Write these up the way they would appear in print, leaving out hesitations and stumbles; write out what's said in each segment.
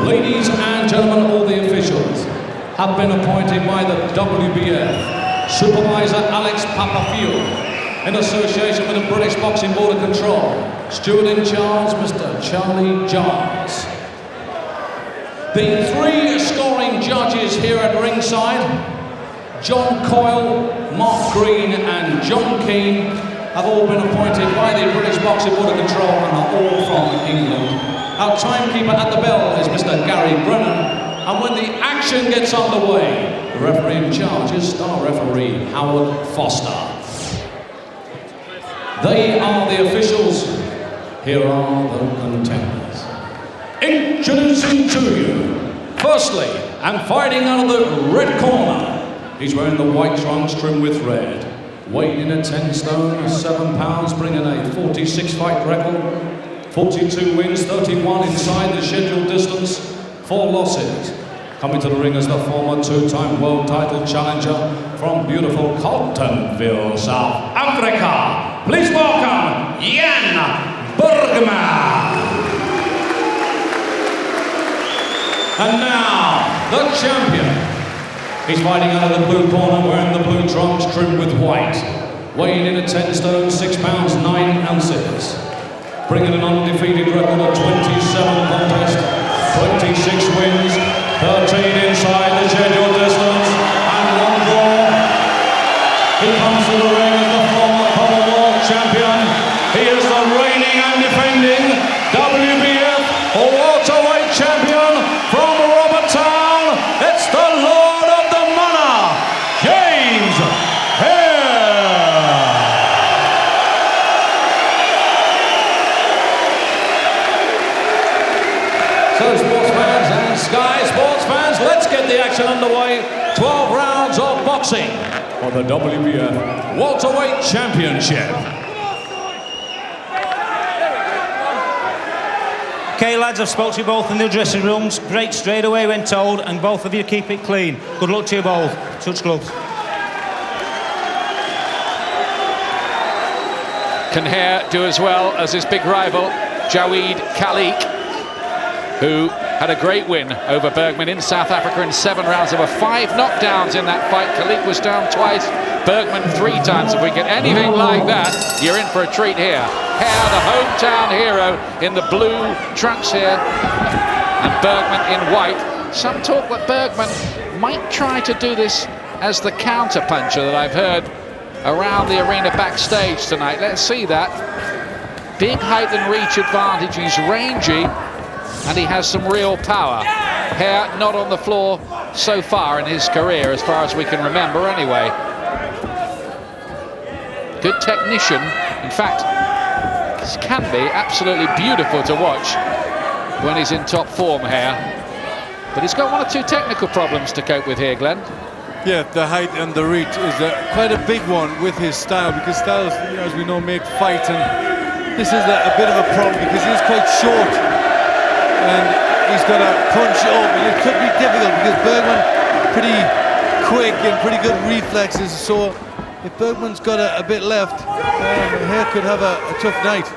Ladies and gentlemen, all the officials have been appointed by the WBF. Supervisor Alex Papafield, in association with the British Boxing Board of Control. Steward in charge, Mr. Charlie Giles. The three scoring judges here at ringside, John Coyle, Mark Green and John Keane, have all been appointed by the British Boxing Board of Control and are all from England. Our timekeeper at the bell is Mr. Gary Brennan, and when the action gets underway, the referee in charge is star referee Howard Foster. They are the officials. Here are the contenders. Introducing to you, firstly, and fighting out of the red corner, he's wearing the white trunks trimmed with red. Weighing in at 10 stone, 7 pounds, bringing a 46 fight record. 42 wins, 31 inside the scheduled distance, 4 losses. Coming to the ring as the former 2-time world title challenger from beautiful Coltonville, South Africa. Please welcome Jan Bergman. And now, the champion. He's fighting out of the blue corner, wearing the blue trunks trimmed with white. Weighing in at 10 stone, 6 pounds, 9 ounces. Bringing an undefeated record of 27 contests, 26 wins, 13 inside the scheduled distance, and 1 draw. He comes to the ring as the former Commonwealth champion. He is the reigning and defending WBF welterweight champion from Roberttown. It's the Lord of the Manor, James Hare. So sports fans and Sky Sports fans, let's get the action underway. 12 rounds of boxing for the WBF welterweight championship. Okay, lads, I've spoke to you both in the dressing rooms. Great straight away when told, and both of you keep it clean. Good luck to you both. Touch gloves. Can Hare do as well as his big rival, Jawed Khalik, who had a great win over Bergman in South Africa in 7 rounds. There were 5 knockdowns in that fight. Khalik was down twice, Bergman 3 times. If we get anything like that, you're in for a treat here. Hare, the hometown hero, in the blue trunks here, and Bergman in white. Some talk that Bergman might try to do this as the counter-puncher that I've heard around the arena backstage tonight. Let's see that. Big height and reach advantage. He's rangy, and he has some real power. Hare not on the floor so far in his career, as far as we can remember anyway. Good technician. In fact, this can be absolutely beautiful to watch when he's in top form, Hare. But he's got 1 or 2 technical problems to cope with here, Glenn. Yeah, the height and the reach is quite a big one with his style, because styles, as we know, make fight, and this is a bit of a problem because he's quite short and he's got to punch over. It could be difficult because Bergman pretty quick and pretty good reflexes, so if Bergman's got a bit left, Hare could have a tough night.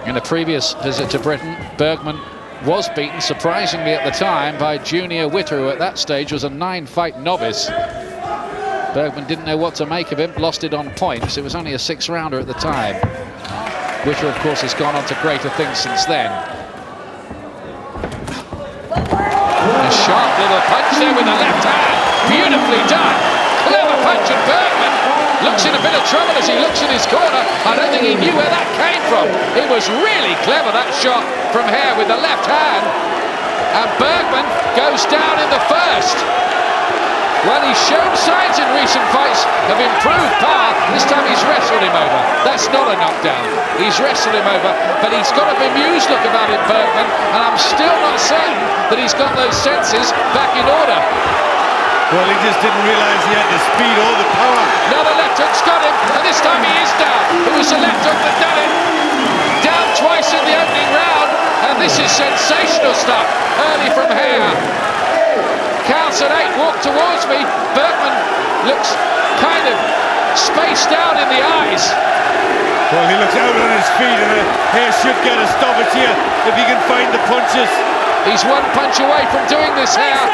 In a previous visit to Britain, Bergman was beaten, surprisingly at the time, by Junior Witter, who at that stage was a 9-fight novice. Bergman didn't know what to make of him, lost it on points. It was only a 6-rounder at the time. Witter, of course, has gone on to greater things since then. A sharp little punch there with the left hand. Beautifully done. Clever punch, and Bergman looks in a bit of trouble as he looks in his corner. I don't think he knew where that came from. It was really clever, that shot from Hare with the left hand. And Bergman goes down in the first. Well, he's shown signs in recent fights of improved power. This time he's wrestled him over. That's not a knockdown. He's wrestled him over, but he's got a bemused look about it, Bergman, and I'm still not certain that he's got those senses back in order. Well, he just didn't realise he had the speed or the power. Now the left hook's got him, and this time he is down. It was the left hook that done it. Down twice in the opening round, and this is sensational stuff early from Hare. Counts at 8, walk towards me. Bergman looks kind of spaced out in the eyes. Well, he looks out on his feet, and Hare should get a stoppage here if he can find the punches. He's one punch away from doing this, Hare,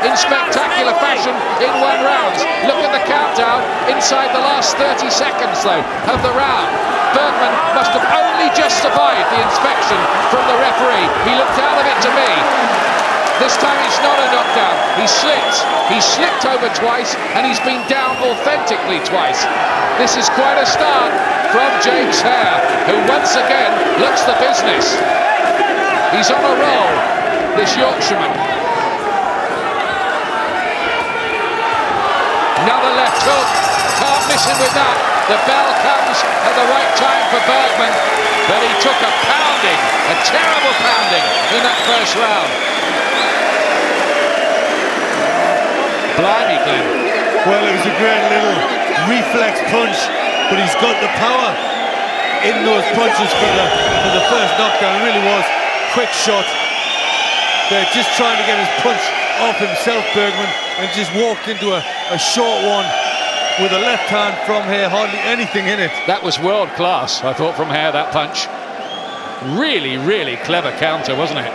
in spectacular fashion in one round. Look at the countdown inside the last 30 seconds, though, of the round. Bergman must have only just survived the inspection from the referee. He looked out of it to me. This time it's not a knockdown. He slipped. He slipped over twice, and he's been down authentically twice. This is quite a start from James Hare, who once again looks the business. He's on a roll, this Yorkshireman. Another left hook, can't miss him with that. The bell comes at the right time for Bergman, but he took a pounding, a terrible pounding in that first round. Blimey, Glenn. Well, it was a great little reflex punch, but he's got the power in those punches for the first knockdown. It really was quick shot. They're just trying to get his punch off himself, Bergman, and just walked into a short one with a left hand from Hare, hardly anything in it. That was world class, I thought, from Hare, that punch. Really, really clever counter, wasn't it?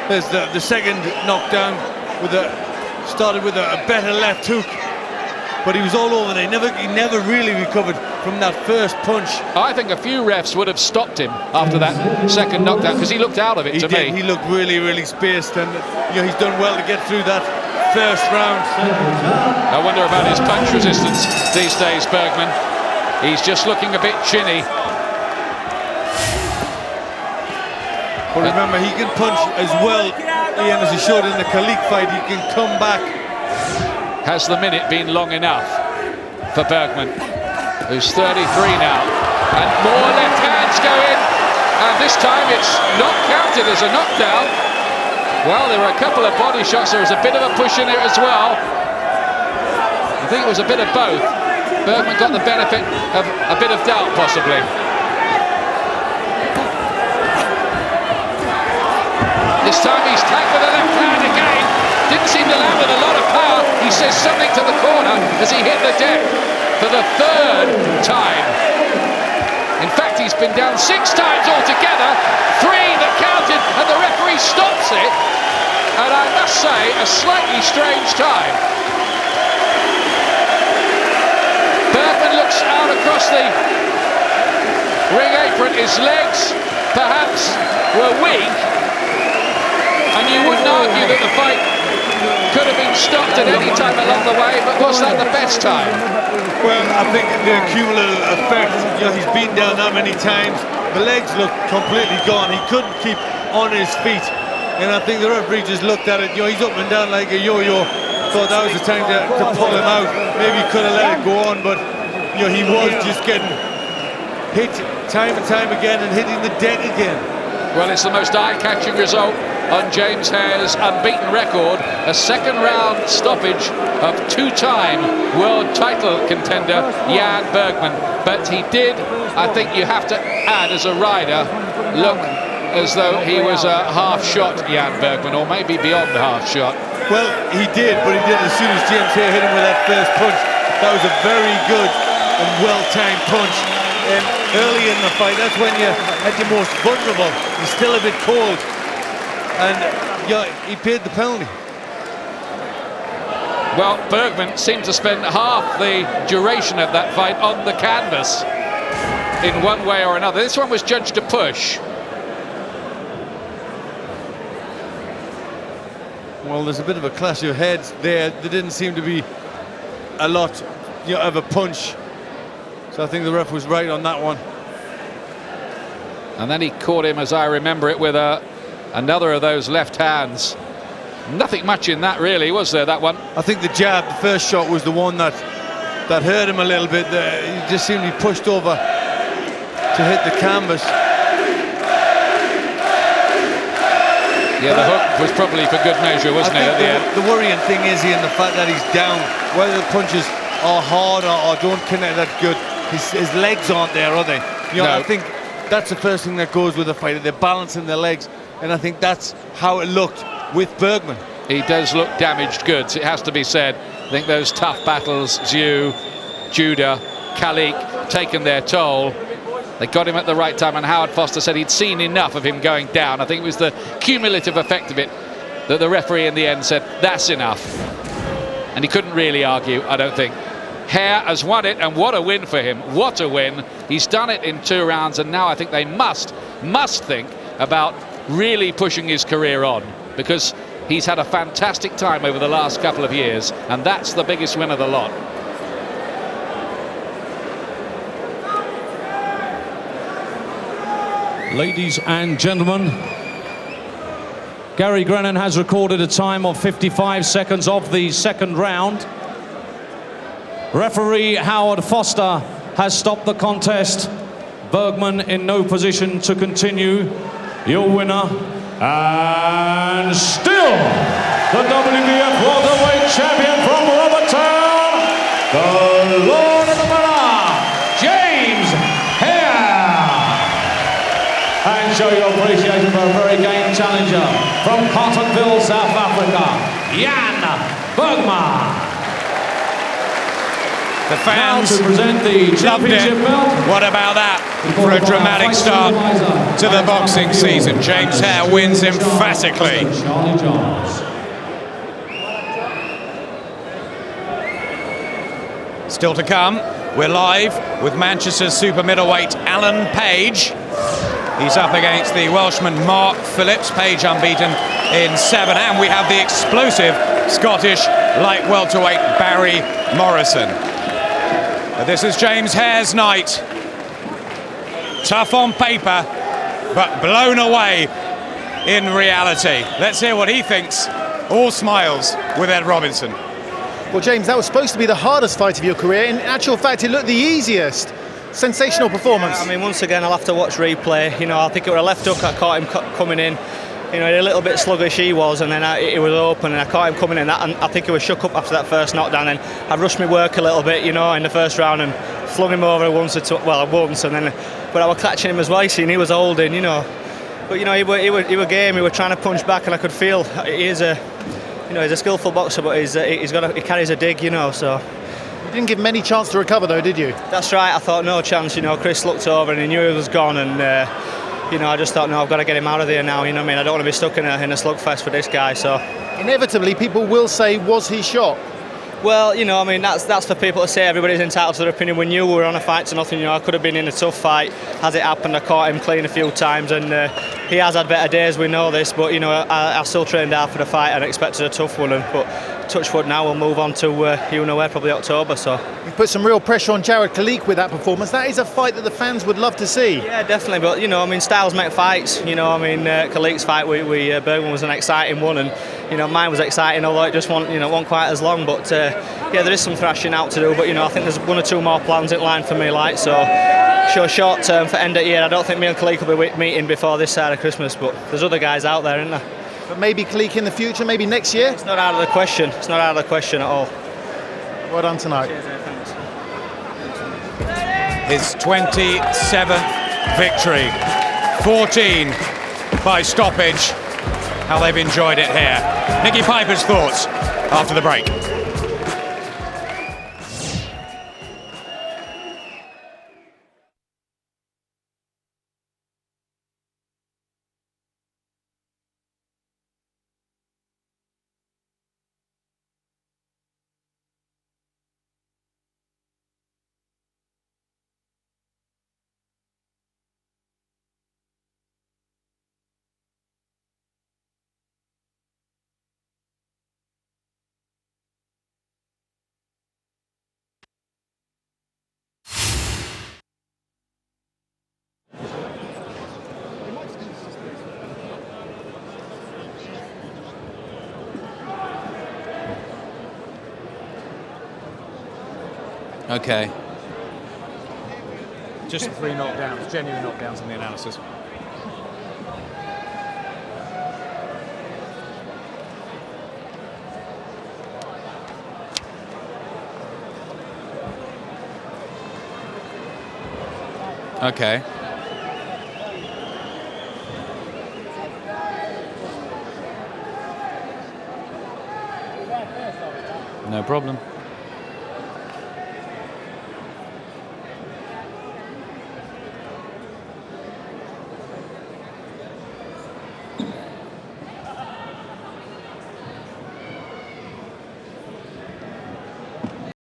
There's the second knockdown started with a better left hook, but he was all over there. He never really recovered from that first punch. I think a few refs would have stopped him after that second knockdown, because he looked out of it to me. He looked really, really spaced, and he's done well to get through that first round. I wonder about his punch resistance these days, Bergman. He's just looking a bit chinny. But remember, he can punch as well, Ian, as he showed in the Kalik fight. He can come back. Has the minute been long enough for Bergman, who's 33 now? And more left hands go in, and this time it's not counted as a knockdown. Well, there were a couple of body shots. There was a bit of a push in it as well. I think it was a bit of both. Bergman got the benefit of a bit of doubt, possibly. This time he's tagged with a left hand again. Didn't seem to land with a lot of power. He says something to the corner as he hit the deck for the third time. In fact, he's been down 6 times altogether. 3 that counted, and the referee stops it. And I must say, a slightly strange time. Bergman looks out across the ring apron. His legs, perhaps, were weak. And you wouldn't argue that the fight could have been stopped at any time along the way, but was that the best time? Well, I think the cumulative effect, he's been down that many times. The legs look completely gone. He couldn't keep on his feet. And I think the referee just looked at it. He's up and down like a yo-yo. Thought that was the time to pull him out. Maybe he could have let it go on, but he was just getting hit time and time again and hitting the deck again. Well, it's the most eye-catching result on James Hare's unbeaten record, a second round stoppage of 2-time world title contender Jan Bergman. But he did, I think you have to add as a rider, look as though he was a half shot, Jan Bergman, or maybe beyond the half shot. Well, he did, but he did as soon as James Hare hit him with that first punch. That was a very good and well-timed punch. And early in the fight, that's when you're at your most vulnerable. He's still a bit cold. And he paid the penalty. Well, Bergman seemed to spend half the duration of that fight on the canvas in one way or another. This one was judged a push. Well, there's a bit of a clash of heads there. There didn't seem to be a lot of a punch. So I think the ref was right on that one. And then he caught him, as I remember it, with another of those left hands. Nothing much in that, really, was there, that one? I think the jab, the first shot, was the one that hurt him a little bit. He just seemed to be pushed over to hit the canvas. Yeah, the hook was probably for good measure, wasn't it, at the end? The worrying thing is, Ian, the fact that he's down, whether the punches are hard or don't connect that good, his legs aren't there, are they? No. I think that's the first thing that goes with a fighter. They're balancing their legs, and I think that's how it looked with Bergman. He does look damaged goods, it has to be said. I think those tough battles, Zhu, Judah, Kalik taken their toll. They got him at the right time, and Howard Foster said he'd seen enough of him going down. I think it was the cumulative effect of it that the referee in the end said, that's enough. And he couldn't really argue, I don't think. Hare has won it, and what a win for him. What a win. He's done it in 2 rounds, and now I think they must think about really pushing his career on, because he's had a fantastic time over the last couple of years, and that's the biggest win of the lot. Ladies and gentlemen, Gary Grennan has recorded a time of 55 seconds of the second round. Referee Howard Foster has stopped the contest. Bergman in no position to continue. Your winner, and still the WBF welterweight champion from Roberttown, the Lord of the Manor, James Hare. And show your appreciation for a very game challenger from Cottonville, South Africa, Jan Bergman. The fans now to present the loved championship it. belt. What about that for a dramatic start to the boxing season? James Hare wins emphatically. Charlie Johns. Still to come, we're live with Manchester's super middleweight Alan Page. He's up against the Welshman Mark Phillips. Page unbeaten in 7, and we have the explosive Scottish light welterweight Barry Morrison. But this is James Hare's night. Tough on paper, but blown away in reality. Let's hear what he thinks. All smiles with Ed Robinson. Well, James, that was supposed to be the hardest fight of your career. In actual fact, it looked the easiest. Sensational performance. I mean, once again, I'll have to watch replay. You know, I think it was a left hook. I caught him coming in. You know, a little bit sluggish he was, and then it was open, and I caught him coming in. And I think he was shook up after that first knockdown. And I rushed my work a little bit, you know, in the first round, and flung him over once, and then, but I was catching him as well. And he was holding, you know. But you know, he were game. He was trying to punch back, and I could feel he is a, you know, he's a skillful boxer, but he carries a dig, you know. So. You didn't give him any chance to recover, though, did you? That's right. I thought no chance. You know, Chris looked over and he knew he was gone, and. You know, I just thought, no, I've got to get him out of there now. You know what I mean? I don't want to be stuck in a slugfest for this guy. So, inevitably, people will say, was he shot? Well, you know, I mean, that's for people to say. Everybody's entitled to their opinion. We knew we were on a fight to nothing. You know, I could have been in a tough fight. As it happened, I caught him clean a few times, and he has had better days. We know this, but you know, I still trained hard for the fight and expected a tough one. But touch wood, now we'll move on to you know where, probably October. So you put some real pressure on Jared Kalik with that performance. That is a fight that the fans would love to see. Yeah, definitely. But you know, I mean, styles make fights. You know, I mean, Kalik's fight with Bergman was an exciting one, and you know, mine was exciting, although it just wasn't quite as long. But yeah, there is some thrashing out to do. But you know, I think there's 1 or 2 more plans in line for me, like so. Sure, short term for end of year. I don't think me and Kalik will be meeting before this side of Christmas. But there's other guys out there, isn't there? But maybe Kalik in the future, maybe next year? It's not out of the question. It's not out of the question at all. Well done tonight. Cheers, thanks. His 27th victory, 14 by stoppage. How they've enjoyed it here. Nicky Piper's thoughts after the break. Okay. Just 3 knockdowns, genuine knockdowns in the analysis. Okay. No problem.